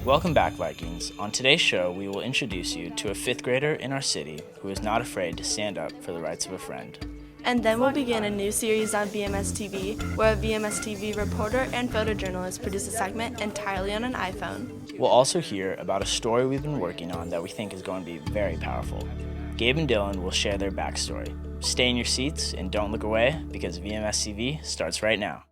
Welcome back, Vikings. On today's show, we will introduce you to a 5th grader in our city who is not afraid to stand up for the rights of a friend. And then we'll begin a new series on VMSTV, where a VMSTV reporter and photojournalist produce a segment entirely on an iPhone. We'll also hear about a story we've been working on that we think is going to be very powerful. Gabe and Dylan will share their backstory. Stay in your seats and don't look away because VMSTV starts right now.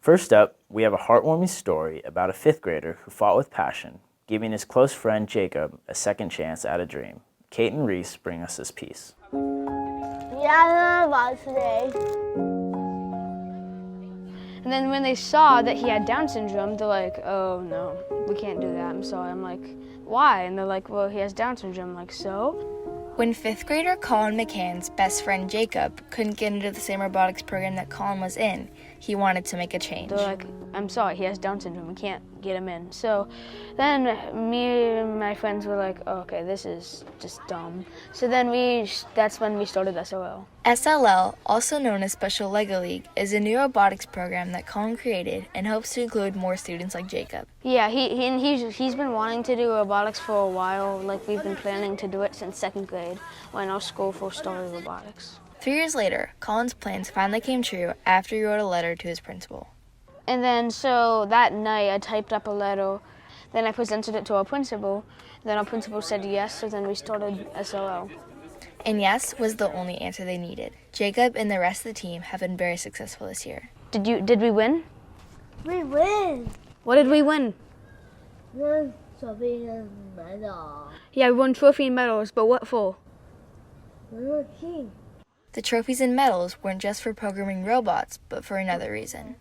First up, we have a heartwarming story about a 5th grader who fought with passion, giving his close friend Jacob a second chance at a dream. Kate and Reese bring us this piece. Yeah, about today. And then when they saw that he had Down syndrome, they're like, oh no, we can't do that, I'm sorry. I'm like, why? And they're like, well, he has Down syndrome. I'm like, so? When 5th grader Colin McCann's best friend Jacob couldn't get into the same robotics program that Colin was in, he wanted to make a change. They're like, I'm sorry, he has Down syndrome, we can't get him in. So then me and my friends were like, oh, okay, this is just dumb. So then that's when we started SOL. SLL, also known as Special Lego League, is a new robotics program that Colin created and hopes to include more students like Jacob. Yeah, he's been wanting to do robotics for a while. Like, we've been planning to do it since 2nd grade when our school first started robotics. 3 years later, Colin's plans finally came true after he wrote a letter to his principal. And then so that night I typed up a letter, then I presented it to our principal, then our principal said yes, so then we started SOL. And yes was the only answer they needed. Jacob and the rest of the team have been very successful this year. Did we win? We win. What did we win? One trophy and medal. Yeah, we won trophy and medals, but what for? We're a team. The trophies and medals weren't just for programming robots, but for another reason.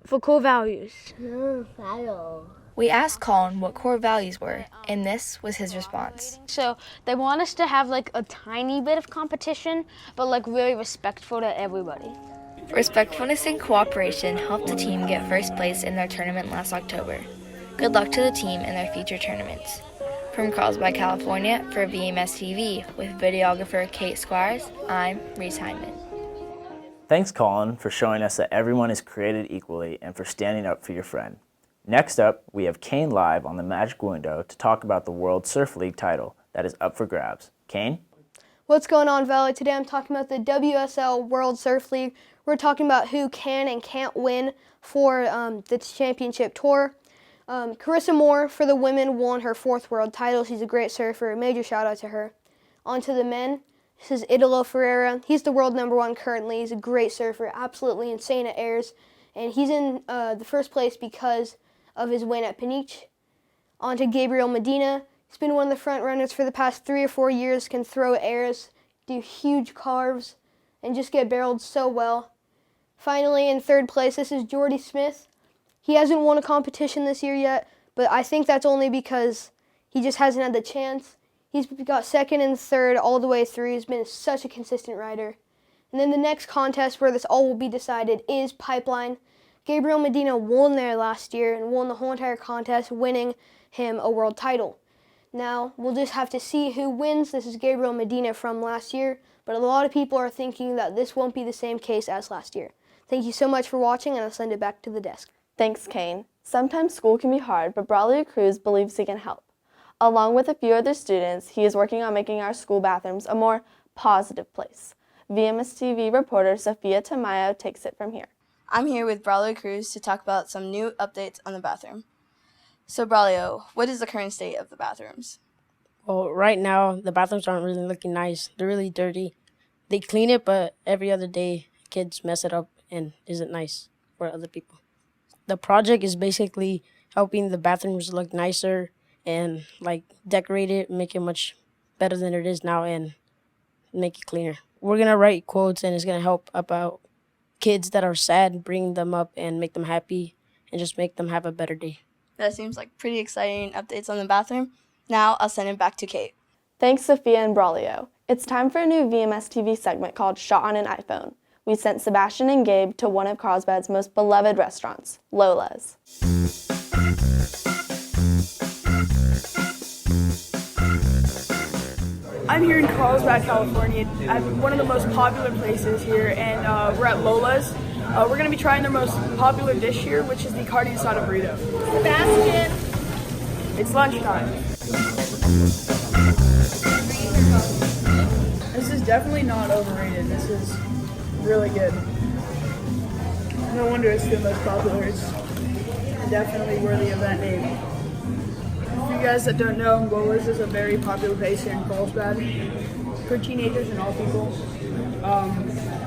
For core values. No fail. We asked Colin what core values were, and this was his response. So they want us to have like a tiny bit of competition, but like really respectful to everybody. Respectfulness and cooperation helped the team get first place in their tournament last October. Good luck to the team in their future tournaments. From Carlsbad, California, for VMSTV with videographer Kate Squires, I'm Reese Hyndman. Thanks, Colin, for showing us that everyone is created equally and for standing up for your friend. Next up, we have Kane live on the Magic Window to talk about the World Surf League title that is up for grabs. Kane? What's going on, Valley? Today I'm talking about the WSL World Surf League. We're talking about who can and can't win for the championship tour. Carissa Moore for the women won her 4th world title. She's a great surfer. Major shout out to her. On to the men. This is Italo Ferreira. He's the world #1 currently. He's a great surfer, absolutely insane at airs. And he's in the first place because of his win at Peniche. On to Gabriel Medina. He's been one of the front runners for the past 3 or 4 years, can throw airs, do huge carves, and just get barreled so well. Finally, in 3rd place, this is Jordy Smith. He hasn't won a competition this year yet, but I think that's only because he just hasn't had the chance. He's got 2nd and 3rd all the way through. He's been such a consistent rider. And then the next contest where this all will be decided is Pipeline. Gabriel Medina won there last year and won the whole entire contest, winning him a world title. Now, we'll just have to see who wins. This is Gabriel Medina from last year, but a lot of people are thinking that this won't be the same case as last year. Thank you so much for watching, and I'll send it back to the desk. Thanks, Kane. Sometimes school can be hard, but Braulio Cruz believes he can help. Along with a few other students, he is working on making our school bathrooms a more positive place. VMSTV reporter Sophia Tamayo takes it from here. I'm here with Braulio Cruz to talk about some new updates on the bathroom. So Braulio, what is the current state of the bathrooms? Well, right now, the bathrooms aren't really looking nice. They're really dirty. They clean it, but every other day, kids mess it up and isn't nice for other people. The project is basically helping the bathrooms look nicer and like decorate it, make it much better than it is now, and make it cleaner. We're gonna write quotes, and it's gonna help about kids that are sad, bring them up and make them happy, and just make them have a better day. That seems like pretty exciting updates on the bathroom. Now I'll send it back to Kate. Thanks, Sophia and Braulio. It's time for a new VMSTV segment called Shot on an iPhone. We sent Sebastian and Gabe to one of Carlsbad's most beloved restaurants, Lola's. I'm here in Carlsbad, California, at one of the most popular places here, and we're at Lola's. We're going to be trying their most popular dish here, which is the carne asada burrito. Sebastian! It's lunchtime. This is definitely not overrated. This is really good. No wonder it's the most popular. It's definitely worthy of that name. For you guys that don't know, Lola's is a very popular place here in Carlsbad for teenagers and all people.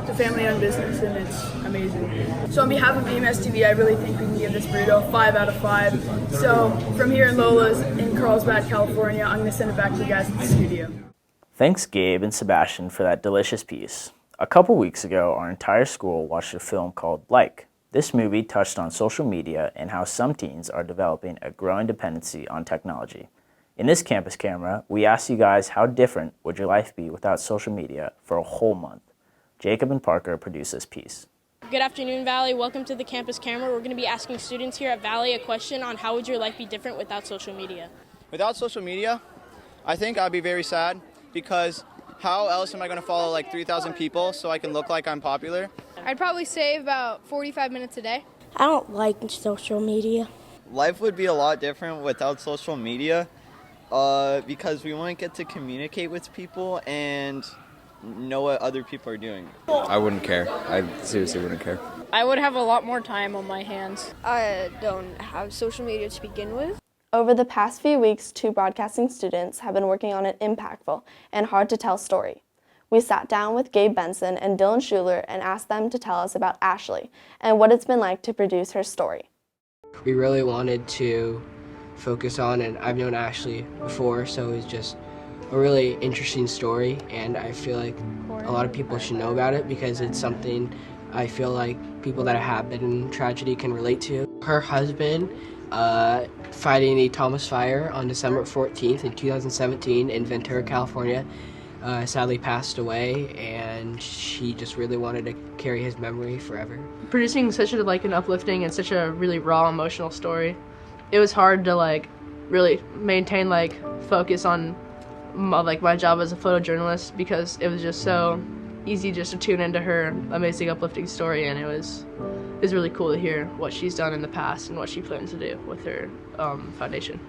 It's a family-owned business and it's amazing. So on behalf of VMSTV, I really think we can give this burrito 5 out of 5. So from here in Lola's in Carlsbad, California, I'm going to send it back to you guys at the studio. Thanks, Gabe and Sebastian, for that delicious piece. A couple weeks ago, our entire school watched a film called Like. This movie touched on social media and how some teens are developing a growing dependency on technology. In this campus camera, we asked you guys how different would your life be without social media for a whole month. Jacob and Parker produced this piece. Good afternoon, Valley. Welcome to the campus camera. We're going to be asking students here at Valley a question on how would your life be different without social media. Without social media, I think I'd be very sad because how else am I going to follow like 3,000 people so I can look like I'm popular? I'd probably save about 45 minutes a day. I don't like social media. Life would be a lot different without social media because we wouldn't get to communicate with people and know what other people are doing. I wouldn't care. I seriously wouldn't care. I would have a lot more time on my hands. I don't have social media to begin with. Over the past few weeks, 2 broadcasting students have been working on an impactful and hard-to-tell story. We sat down with Gabe Benson and Dylan Schuler and asked them to tell us about Ashley and what it's been like to produce her story. We really wanted to focus on, and I've known Ashley before, so it was just a really interesting story, and I feel like a lot of people should know about it because it's something I feel like people that have been in tragedy can relate to. Her husband, fighting a Thomas fire on December 14th in 2017 in Ventura, California, sadly passed away, and she just really wanted to carry his memory forever. Producing such an uplifting and such a really raw emotional story, it was hard to really maintain focus on my job as a photojournalist because it was just so easy just to tune into her amazing uplifting story, and it was really cool to hear what she's done in the past and what she plans to do with her foundation.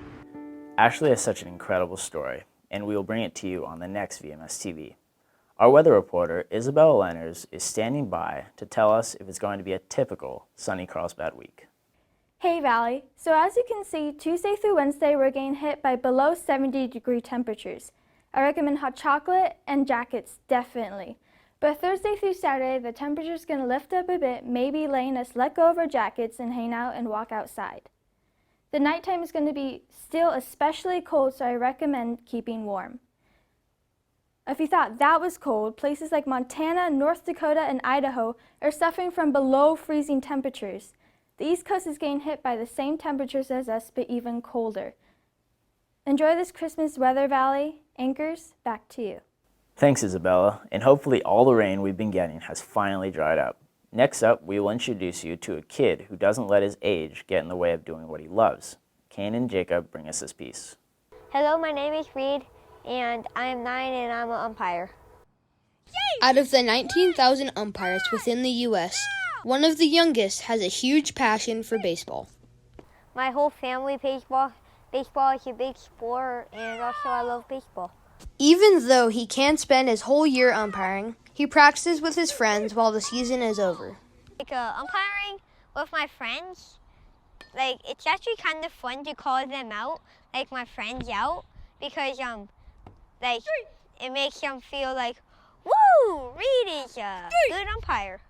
Ashley has such an incredible story, and we will bring it to you on the next VMS TV. Our weather reporter, Isabella Lenners, is standing by to tell us if it's going to be a typical sunny Carlsbad week. Hey Valley, so as you can see, Tuesday through Wednesday we're getting hit by below 70-degree temperatures. I recommend hot chocolate and jackets, definitely. But Thursday through Saturday, the temperature's going to lift up a bit, maybe letting us let go of our jackets and hang out and walk outside. The nighttime is going to be still especially cold, so I recommend keeping warm. If you thought that was cold, places like Montana, North Dakota, and Idaho are suffering from below freezing temperatures. The East Coast is getting hit by the same temperatures as us, but even colder. Enjoy this Christmas weather, Valley. Anchors, back to you. Thanks, Isabella, and hopefully all the rain we've been getting has finally dried up. Next up, we will introduce you to a kid who doesn't let his age get in the way of doing what he loves. Kane and Jacob bring us this piece. Hello, my name is Reed, and I am 9 and I'm an umpire. Out of the 19,000 umpires within the U.S., one of the youngest has a huge passion for baseball. My whole family plays baseball. Baseball is a big sport, and also I love baseball. Even though he can't spend his whole year umpiring, he practices with his friends while the season is over. Umpiring with my friends, it's actually kind of fun to call them out, my friends out, because it makes them feel like, woo, Reed is a good umpire.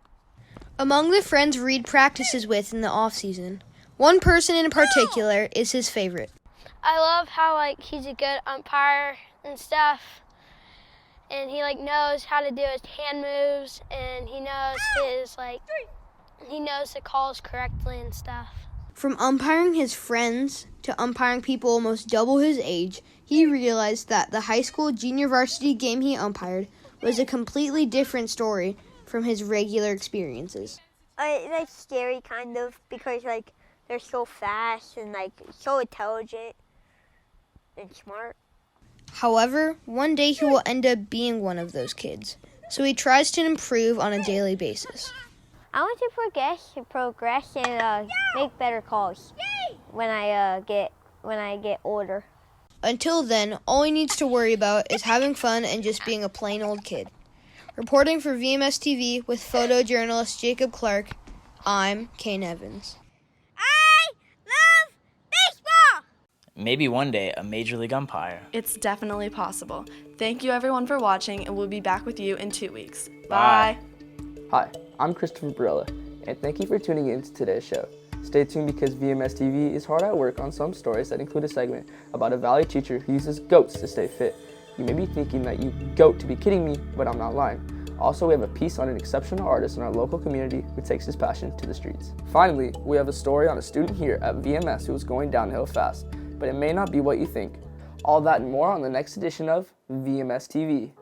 Among the friends Reed practices with in the off-season, one person in particular is his favorite. I love how he's a good umpire and stuff, and he knows how to do his hand moves, and he knows he knows the calls correctly and stuff. From umpiring his friends to umpiring people almost double his age, he realized that the high school junior varsity game he umpired was a completely different story from his regular experiences. It's scary kind of because they're so fast and so intelligent and smart. However, one day he will end up being one of those kids, so he tries to improve on a daily basis. I want to progress and make better calls when I get older. Until then, all he needs to worry about is having fun and just being a plain old kid. Reporting for VMSTV with photojournalist Jacob Clark, I'm Kane Evans. I love baseball! Maybe one day a Major League umpire. It's definitely possible. Thank you everyone for watching, and we'll be back with you in 2 weeks. Bye. Hi, I'm Christopher Barilla, and thank you for tuning in to today's show. Stay tuned because VMSTV is hard at work on some stories that include a segment about a Valley teacher who uses goats to stay fit. You may be thinking that you goat to be kidding me, but I'm not lying. Also, we have a piece on an exceptional artist in our local community who takes his passion to the streets. Finally, we have a story on a student here at VMS who is going downhill fast, but it may not be what you think. All that and more on the next edition of VMS TV.